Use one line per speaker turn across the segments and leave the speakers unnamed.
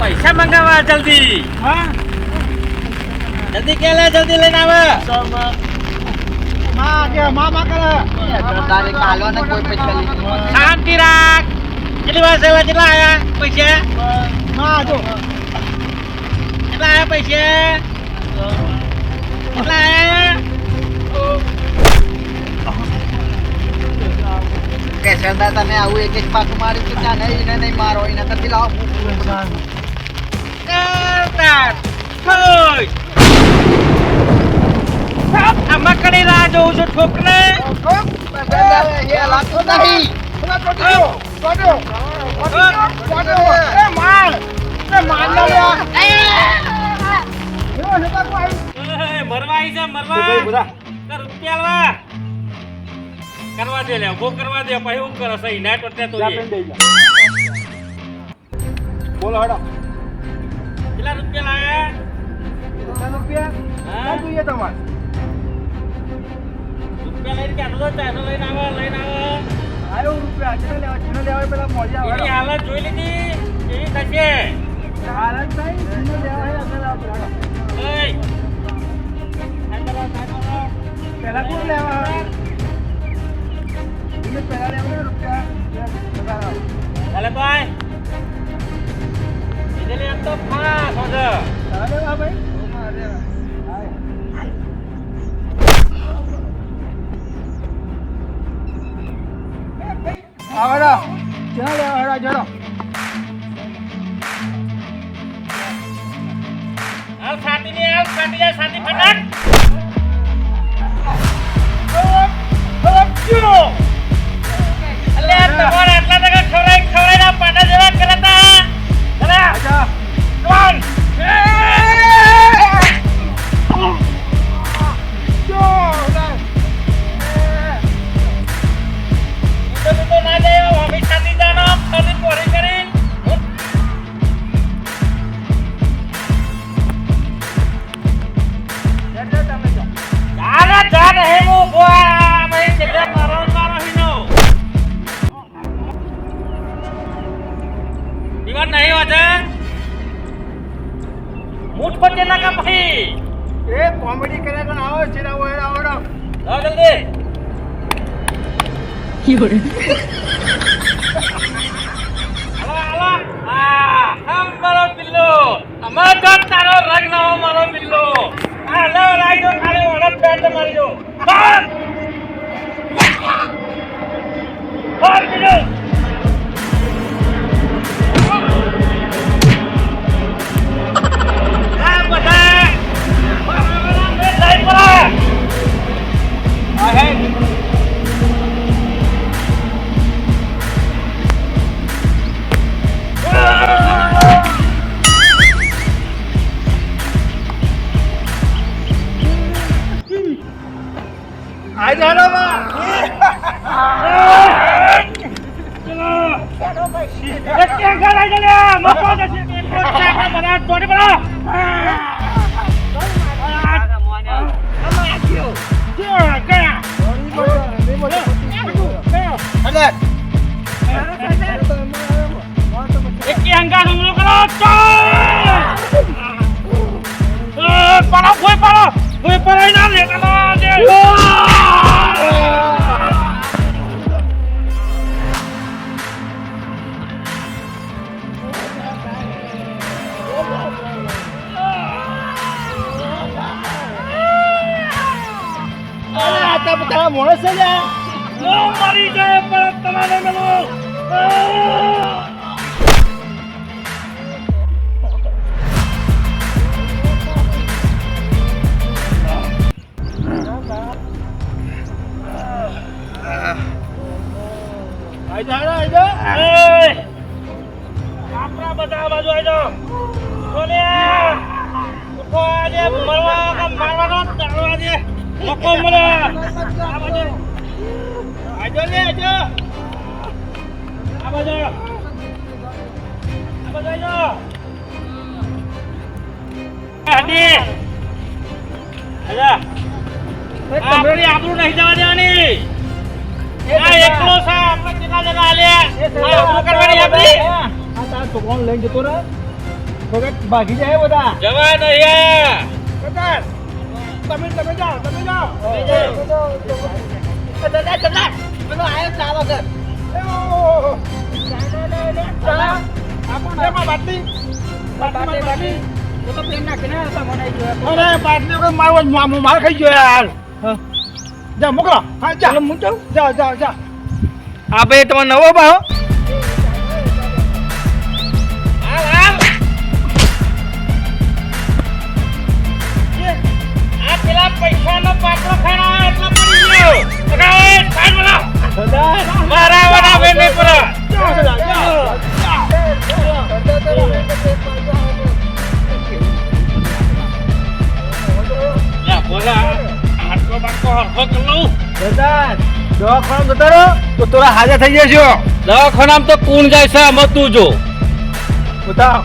पैसा मंगावा जल्दी जल्दी के ले जल्दी लेना आवे
मामा करे
તારે કાલવાને કોઈ પૈસા લીધી
शांति राख કેટલી વાર સેવા કેટલા આયા પૈસા
માં જો
કેટલા આયા પૈસા કેટલા આયા
કેશરદા તને આવું એક એક પાછું માર્યું કે ના નહીં એને નહીં મારો એને કરતી લાવો
કરતા હોય આ મકડી રાહ જોઉં છું ઠોકને
એ લાગતો નહીં
મરવા આવી છે મરવા રૂપિયા કરવા દે લે ઉભો કરવા દે પછી હું કરે સહી નેટ વટે તો
બોલો હડો
કેટલા રૂપિયા લાયા
રૂપિયા
હા
જોઈએ તમારે
રૂપિયા લઈને ચાલો ચાલો લઈને આવો
આવ્યો રૂપિયા ચીનો લેવા પેલા મોજા
એની હાલત જોઈ લીધી એવી થશે
હાલત નહીં ચીનો લેવા
ઓય
પેલા કોણ લેવા પેલા લેવા રૂપિયા
ચાલે ભાઈ એટલે એમ તો ફાસ હોજે
ચાલે ભાઈ આવડા ચા લેવા હડા જડો
હાલ છાતી ને હાલ છાતી જાય છાતી ફટાક અલે તમારે આટલા ટકા ખવડાઈ ના પાટા જેવા કરતા ચલે
આજા
કોણ તો ના જાય અમે છાતી જાનો છાતી પોરી કરી જાને હે મો બોઆ ભાઈ કેટલા મારો હિનો દીવાન નહીં હોતે મૂઠ પર ના કા ભાઈ
એ કોમેડી કરે તો આવો ચીડા ઓયડા ઓડો
આવ જલ્દી હાલો હમ મારો બિલ્લો અમાર તો તારો રંગ ના હો મારો બિલ્લો હાલો રાઈડો ખાલી ઓળખ પેટ મારી દો હાલ બિલ્લો આ બધા મે લઈ પડા આ હે
આઈ જાનો માં
ચલો એક કે ગાડા જલે મકો જશે કોટા બના તોડી બના એક કે અંગા હુમલો કરો પાડો કોઈ પાડો ના લેતા દે
તારા મોણસ છે લ્યા
મારી જાય પર તમારે મેલો છોકરા બધા આ બાજુ આવી જાઓ. બોલે ઉઠો આજે મરવા કે મારવાનો દાડવા દે. લોકો મળે આ બાજુ આજો લે આજો આ બાજુ આજો હાડી આજા આપણી આપણું નહીં જવા દેવાની. આ એકલો છે આપણે કેટલા જણા આલે આ આપણું કરવાની આપણી
આ તારા છોકરાને લઈને જતો રહે વખત ભાગી જાય બધા
જવા નહીં.
સરદાર તમે જાઓ
પેલો આયો ચા વગર.
બાટલી
હું તો પ્લેન નાખીને મને જોયા.
અરે બાટલી વગર માર ખાઈ ગયો યાર જા મોકલો હા ચાલો હું જાઉં જાઓ
આ ભાઈ તમારો નવો બાહો આ પેલા પૈસાનો પાટલો ખાના એટલો પડી ગયો. કાઈ સાઈડ બોલો મારા વાળા બે નહીં પર યા બોલા હાટકો બાટકો હરખો કરું.
સરદાર દવાખાના જતો રહો તો થોડા હાજર થઈ જશો
દવાખાનામાં તો કોણ જાય છે આમાં તું જો.
બતાવ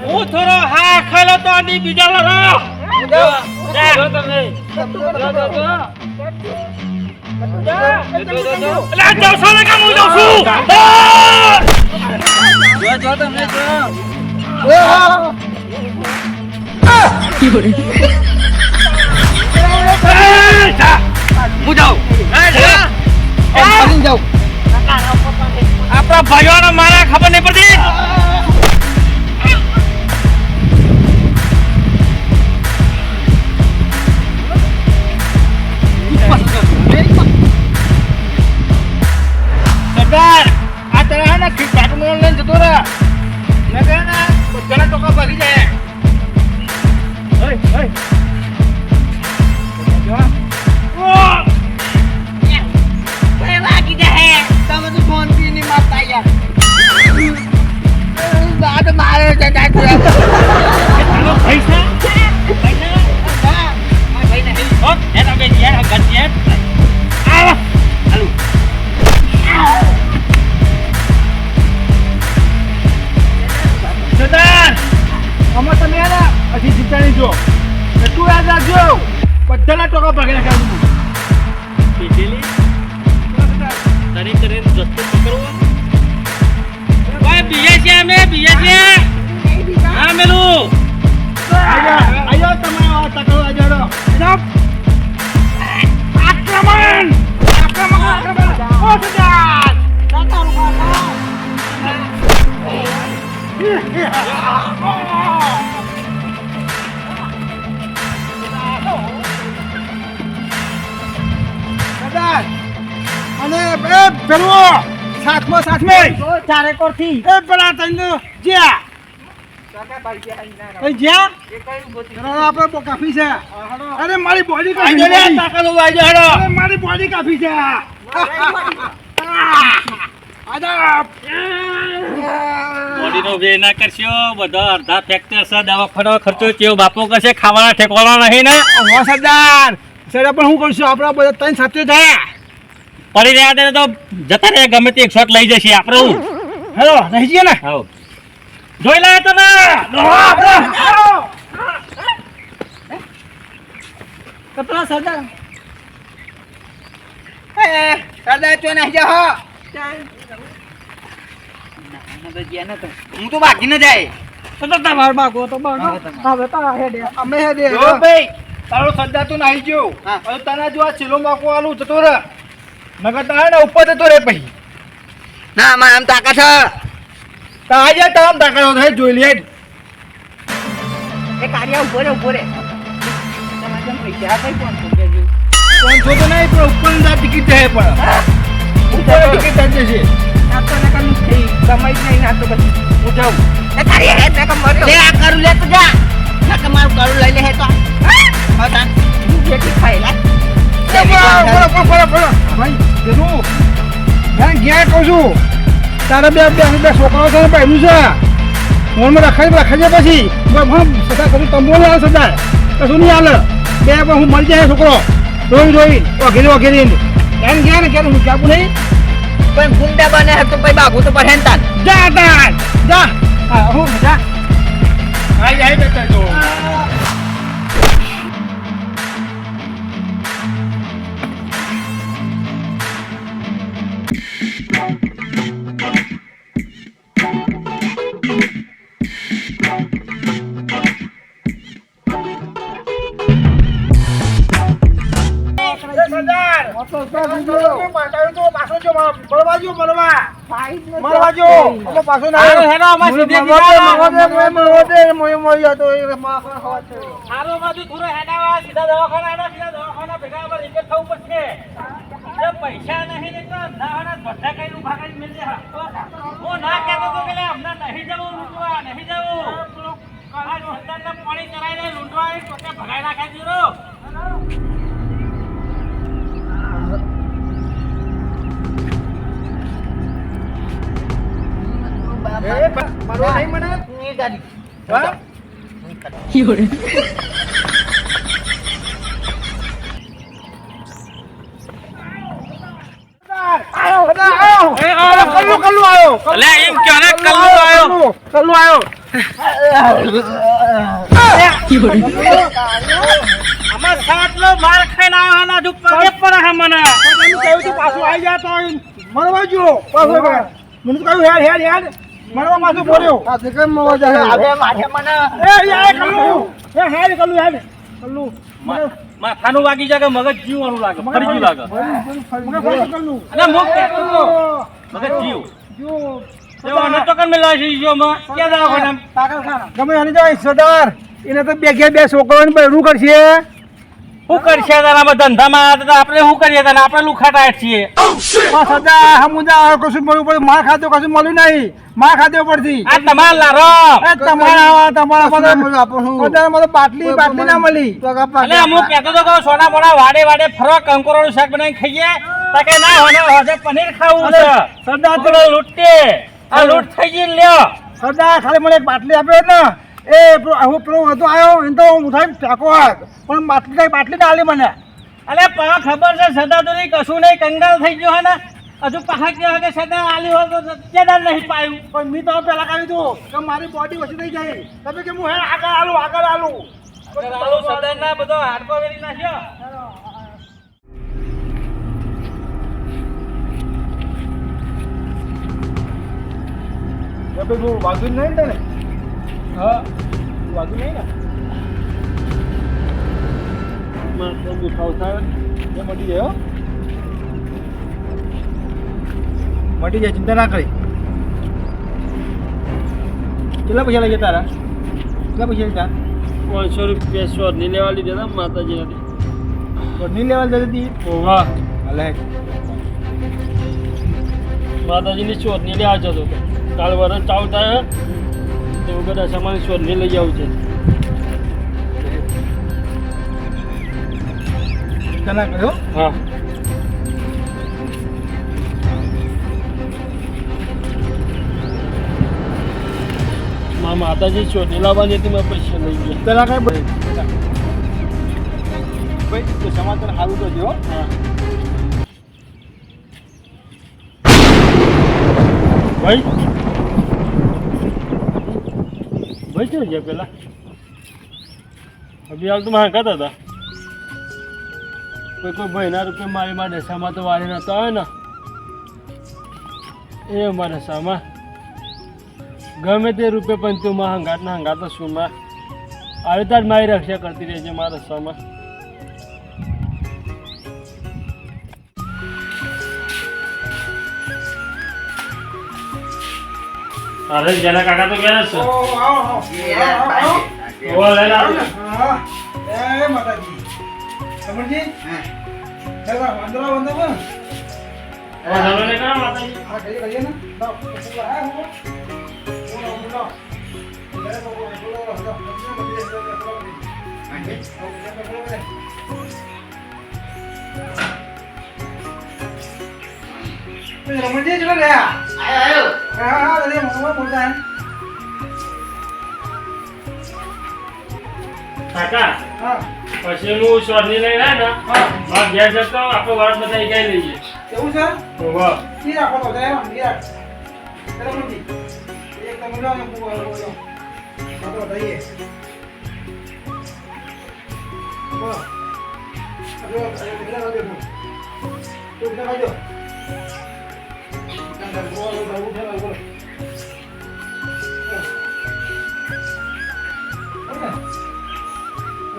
હું થોડો હા ખેલો તો આની બીજા લડો. આપણા ભાઈઓને મારા ખબર નહીં પડતી.
સરદાર આ તારા હે ને ખીચાટું લઈને જતો રહે ને કે ને બધાના ટોકા ભાગી જાય
તમે તો ફોન પી ની મારતા યાર. બાદ મારે છે
પૈસા
સરદાર આમાં તમે હે ને હજી જીતા નહીં જો એટલું યાદ રાખજો બધાના ટોકા ભાગી નાખ્યા
તારી કરીને રસ્તો પકડવો. ભાઈ બીજે છે અમે બીજે છે હા મેલું
આયો તમે તકડો આજો આક્રમણ ઓ સરદાર સરદાર અને બે ફેરવો સાથમાં
ચારે કોરથી
એ પેલા તને જ્યાં જ્યાં આપણે કાફી છે અરે મારી બોડી કાફી અરે મારી બોડી કાફી છે
બોડીનો વે ના કરશો બધા અડધા ફ્રેક્ચર છે દવાખાનો ખર્ચો કેવો બાપો કરશે ખાવાના ઠેકવાના નહીં ને
સરદાર સરદાર પણ હું કરશું આપણા બધા ત્રણ સાથે થયા
પડી રહ્યા તેને તો જતા રહ્યા ગમે તે એક શોટ લઈ જશે આપણે હું
હેલો રહી જઈએ ને
હાઉ જોઈ લે તમે
કપડા સરદાર સરદાર તો નહીં જાઓ. હું તો બાકી ન જાય.
તમારે બાગો તો બાગો હવે તો હેડે અમે હેડે ભાઈ તારો સરદાર તો નાહી ગયો હવે તને જો આ છેલ્લો માકો આલું જતો રે નકર તારે ને ઉપર જતો રે પછી
ના મારે આમ તાકાત છે.
તાજે તામ તાકાતો થાય જોઈ લે
એ કાર્ય ઉભો રે તમારે જેમ પૈસા કઈ કોણ
કોણ છો તો નહીં પણ ઉપર ટિકિટ જાય પણ ઉપર ટિકિટ થઈ જશે.
આ તો નકર નું થઈ કમાઈ જ નહીં આ તો બસ
હું જાઉં.
એ તારી હે નકર મર્યો લે આ કરું લે તું જા નકર મારું કરું લઈ લે હે તો હા તાન હું જેટી ખાઈ લે
ભાઈ કીધું ഞാൻ ક્યાં કહું છું તારા બે છોકરાઓ તને પહેલું છે ફોનમાં રખાઈ પછી સદા કશું તંબુ નહીં આવે સદા કશું નહીં હાલે બે હું મળી જાય છોકરો જોઈ વગેરે એમ ગયા ને ક્યારે હું જાપું નહીં
પણ ગુંડા બને હે તો ભાઈ બાગુ તો પડે ને તાન
જા તાન જા હા હું જા આઈ બેટા જો
પૈસા નહીં ને બધા કઈ નું ભાગ મિલજે હું ના કહેતો તો કે અમને નહીં જવું લૂંટવા નહીં જવું પાણી ચરાઈને લૂંટવા પોતે ભગાઈ નાખે દીરો
મારો નહીં મને
ની ગાડી
હા
યોરે
કલ્લુ આયો
અલે એમ ક્યાં ને કલ્લુ આયો અમાર સાટલો માર ખાઈને આવ્યો ના દુખ પગે પર હે મને
કહ્યું તું પાછું આવી જા તો મરવા જો પાછો મને કહ્યું હેડ મરવા પાછું બોલ્યો આ તે કેમ મરવા જાય
હવે માથે મને
એ યાર કલ્લુ હેડ કલ્લુ
માથાનું વાગી જાય કે મગજ જીવ વાળું લાગે ફરી ગયું લાગે
મને કલ્લુ
અને મુક કહેતો તો મગજ જીવ
જો
તેઓ ન તો કન મેલા છે જો માં કે દાવ કોને
પાગલ ખાના ગમે આની જાય સરદાર એને તો બે છોકરાઓને બહેરું કરશે
શું કરશે તારા ધંધામાં તો આપણે શું કરીએ તને આપણે લુખાટા છીએ
સદા હમુદા કશું મળ્યું પડ્યું માર ખાધો કશું મળ્યું નહીં માર ખાધો પડતી
આ તમાર લારો
એ તમારા બાટલી ના મળી
એટલે અમુક કહેતો તો કે સોના મોડા વાડે ફરો કંકોરોનું શાક બનાવીને ખાઈએ તો કે ના હોને હોજે પનીર ખાવું છે
સરદાર
તો લૂંટે આ લૂંટ થઈ ગઈ લ્યો
સરદાર ખાલી મને એક બાટલી આપ્યો ને એ હું પેલો હતો આવ્યો એને તો ઉઠાઈ ચાકો પણ બાટલી ના આલી મને
અલે પા ખબર છે સદાતુરી કશું નહીં કંગાલ થઈ ગયો હે ને હજુ પાછા કહ્યો કે સદા આલી હોય તો ચેદાર નહીં પાયું
પણ મેં તો પેલા કહ્યું હતું કે મારી બોડી ઓછી થઈ જાય તમે કે હું હે આગળ આલું
સદા ના બધો હાડકો વેરી નાખ્યો
વાગુ નહીં ને હા વાગુ નહીં ને દુખાવ થાય એ મટી જાય મટી જાય ચિંતા ના કરી કેટલા પૈસા લઈ ગયા તારા કેટલા પૈસા લીધા
500 રૂપિયા શોધ ની લેવા લીધા હતા માતાજી
નહીં લેવા જતી
વાહ
હાલે
માતાજીની શોધ ની લેવા જતો હતો કાલ વરસ ચાલુ થાય તો બધા સામાન શોધ ની લઈ આવું છે
ના કર્યો
હા માતાજી શોધી લાવવાની હતી મેં પૈસા લઈ ગયા
પેલા કઈ ભાઈ તો સમાચાર સારું કરજો
હા ભાઈ ચલ ગયા પેલા અભી હાલ તો મારા કહેતા હતા કોઈ ભાઈના રૂપિયા મારી મારા દશામાં તો વારે નતા આવે ને એ મારા દશામાં ગમે તે રૂપિયા પણ તું માં હંગાત શું માં આવે તાર મારી રક્ષા કરતી રહેજે મારા દશામાં અરે જના કાકા તો ક્યાં છો ઓ લે લા
એ માતાજી સમજી હા ચલા વંદરા
હવે ધરોને કરો માતાજી.
હા કહીએ કહીએ ને લાવ હું આ હું બોલો રમણજી ચલો ગયા
આયો
હા હા અરે મોમાં બોલતા હે
કાકા
હા
પછી હું શોધની લઈને આવ્યો ને
હા
મારા ઘેર જતો આપણે વાત બધા ગાઈ લઈએ.
કેવું છે
વાહ
કી રાખો તો જાય યાર રમણજી એક તો બોલો ને બોલો બોલો દઈએ બોલો અરે મેરા વાગે તું મેરા વાગે અંદર બોલો બોલો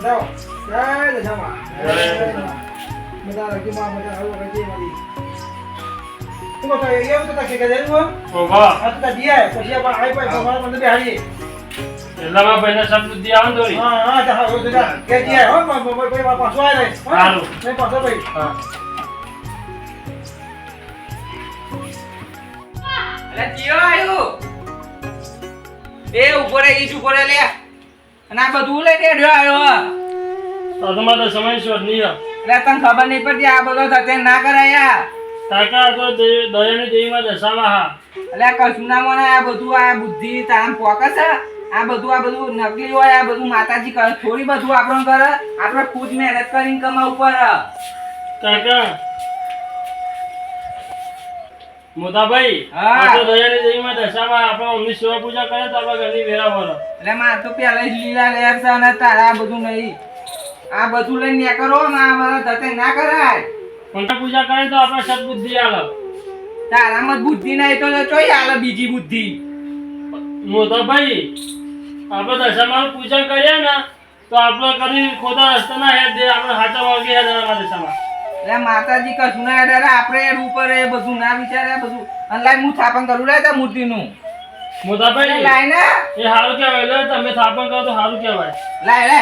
જાઓ જય જમા મજા રાખી માં મજા આવો રાખી મારી તું તો એવું તો કે ગયેલું
વાહ
આ તો દિયા પછી આપણે આઈ પાઈ તમારા મને બેહાડીએ
એટલામાં ભાઈને સદબુદ્ધિ આવે ને થોડી.
હા હા જા હો જા કે દિયા હો ભાઈ પાછો આય રે
સારું.
નહીં પાછો ભાઈ
હા
અલે જીઓ આયો એ ઉભો રે ઈચ ઉભો રે લે અને આ બધું લઈને હેડ્યો આવ્યો
તો તમારે સમય શોધની છે.
એટલે તને ખબર નહીં પડતી આ બધો થતે ના કરાયા
કાકા તો દયાની દેવીમાં દશામાં હા.
એટલે કશું ના મને આ બધું આ બુદ્ધિ તારામ પોકસ આ બધું નકલી હોય આ બધું માતાજી કરે થોડી બધું આપણને કરે આપણે ખુદ મહેનત કરીને કમાવું પડે
કાકા મોટાભાઈ
હા.
આ તો દયાની દેવીમાં દશામાં આપણે અમની સેવા પૂજા કરે તો આપણે ઘરની વેરા ભરો.
એટલે મારે તો પહેલા જ લીલા લેર છે અને તારા આ બધું નહીં આ બધું લઈને ને કરો ને આ બધા ધતે ના કરાય
પણ પૂજા કરે તો આપણે સદબુદ્ધિ આલે.
તારામાં જ બુદ્ધિ નહીં તો ચોઈ આલે બીજી બુદ્ધિ
મોટાભાઈ આપણે દશામાં પૂજા કરીએ ને તો આપણે કદી ખોટા રસ્તા ના હેડ દે આપણે સાચા વાગે હેડ અમારા દશામાં.
એટલે માતાજી કશું ના હેડે આપણે હેડ ઉપર એ બધું ના વિચારે બધું અને લાઈ હું થાપણ કરું લાય મૂર્તિનું
મોટાભાઈ
લાય ને
એ સારું કહેવાય. લે તમે થાપણ કરો તો સારું કહેવાય.
લાય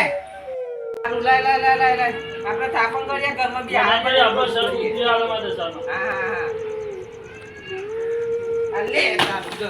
સારું લાય આપણે થાપણ કરીએ ઘરમાં બી
મોટાભાઈ આપણે સદબુદ્ધિ આલે અમારા દશામાં.
હા લે સારું જો